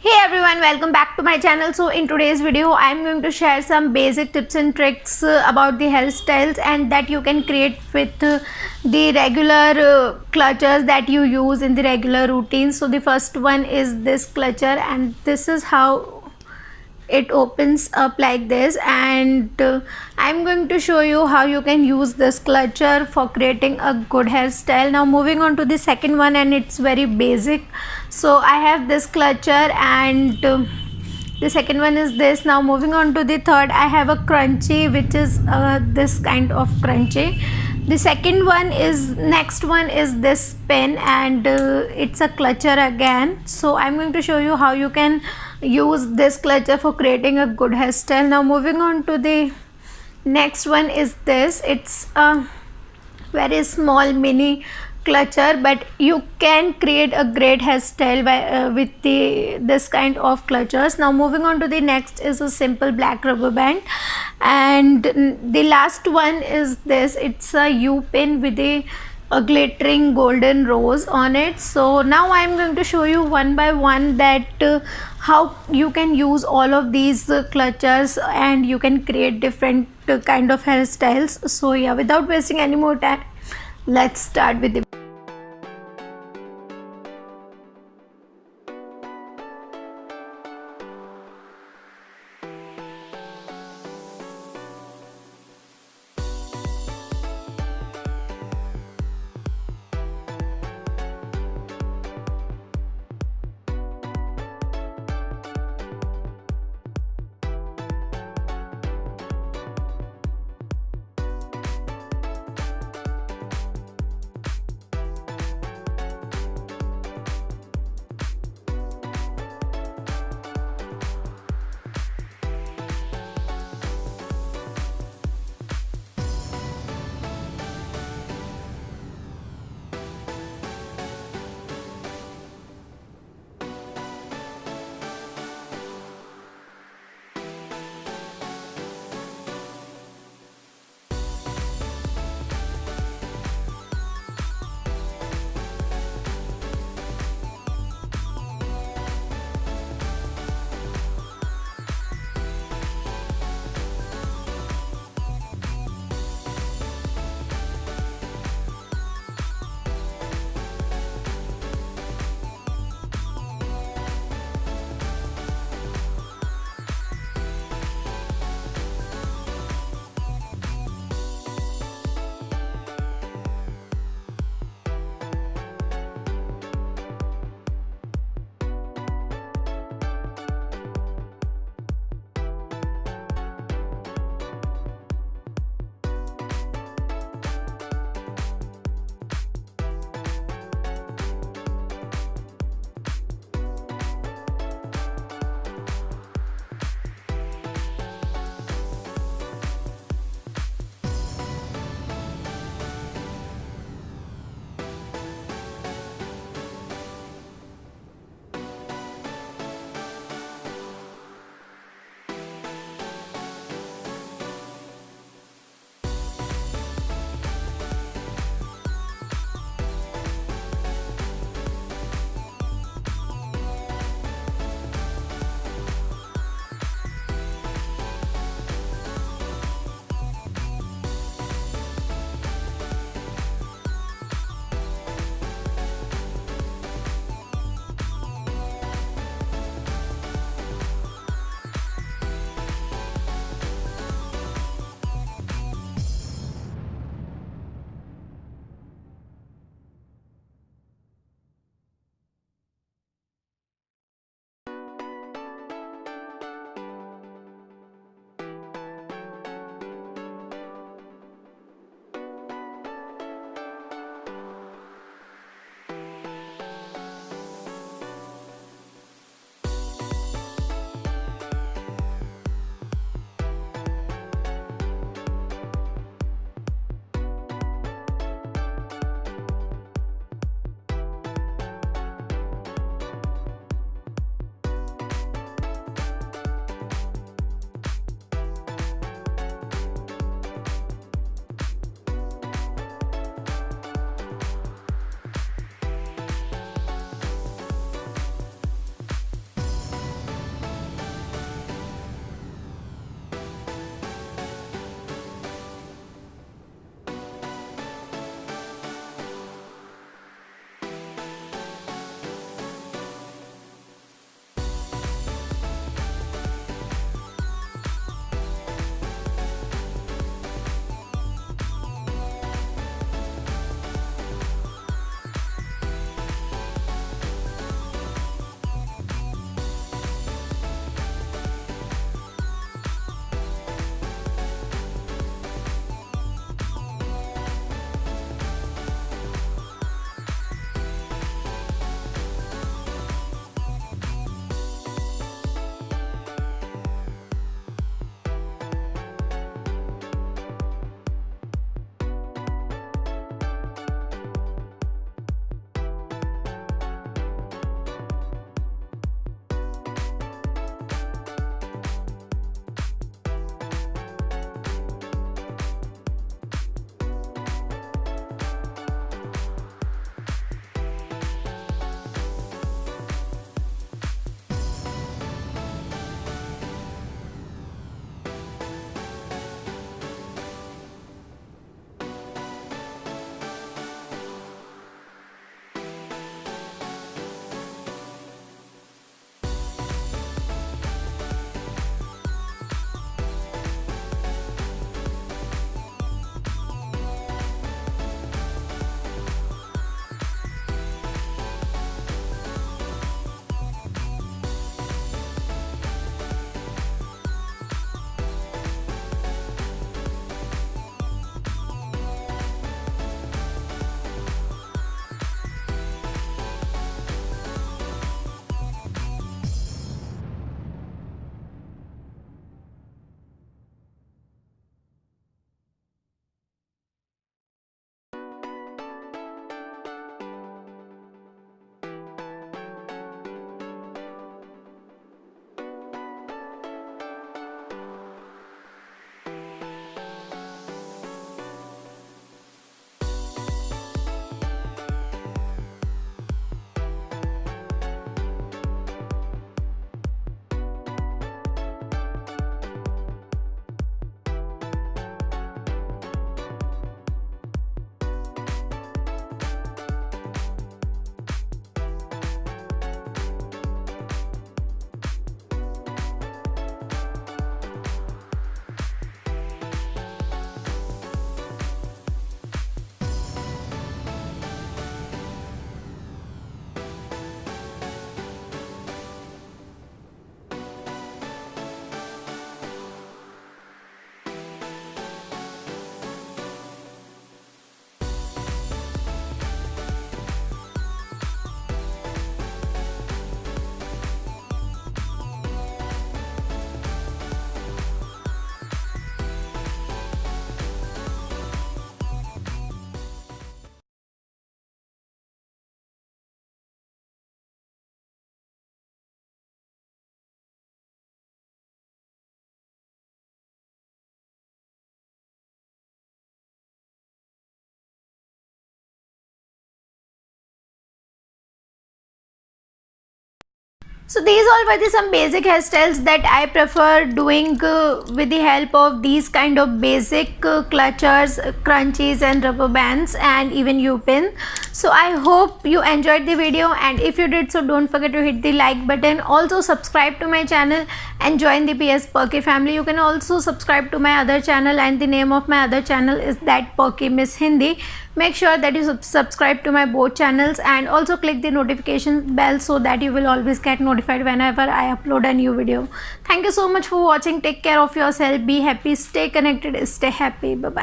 Hey everyone, welcome back to my channel. So in today's video I'm going to share some basic tips and tricks about the hairstyles and that you can create with the regular clutches that you use in the regular routine. So the first one is this clutcher, and this is how it opens up like this, and I'm going to show you how you can use this clutcher for creating a good hairstyle. Now moving on to the second one, and it's very basic. So I have this clutcher, and the second one is this. Now moving on to the third, I have a crunchy, which is this kind of crunchy. The second one is, next one is this pin, and it's a clutcher again. So I'm going to show you how you can use this clutcher for creating a good hairstyle. Now moving on to the next one is this. It's a very small mini clutcher, but you can create a great hairstyle by with this kind of clutchers. Now moving on to the next is a simple black rubber band, and the last one is this. It's a U pin with a glittering golden rose on it. So now I'm going to show you one by one that how you can use all of these clutchers and you can create different kind of hairstyles. So yeah, without wasting any more time, let's start with the So these all were the some basic hairstyles that I prefer doing with the help of these kind of basic clutchers, crunchies and rubber bands and even U-pin. So I hope you enjoyed the video, and if you did so, don't forget to hit the like button. Also subscribe to my channel and join the PS Perky family. You can also subscribe to my other channel, and the name of my other channel is that Perky Miss Hindi. Make sure that you subscribe to my both channels, and also click the notification bell so that you will always get notified whenever I upload a new video. Thank you so much for watching. Take care of yourself. Be happy. Stay connected. Stay happy. Bye bye.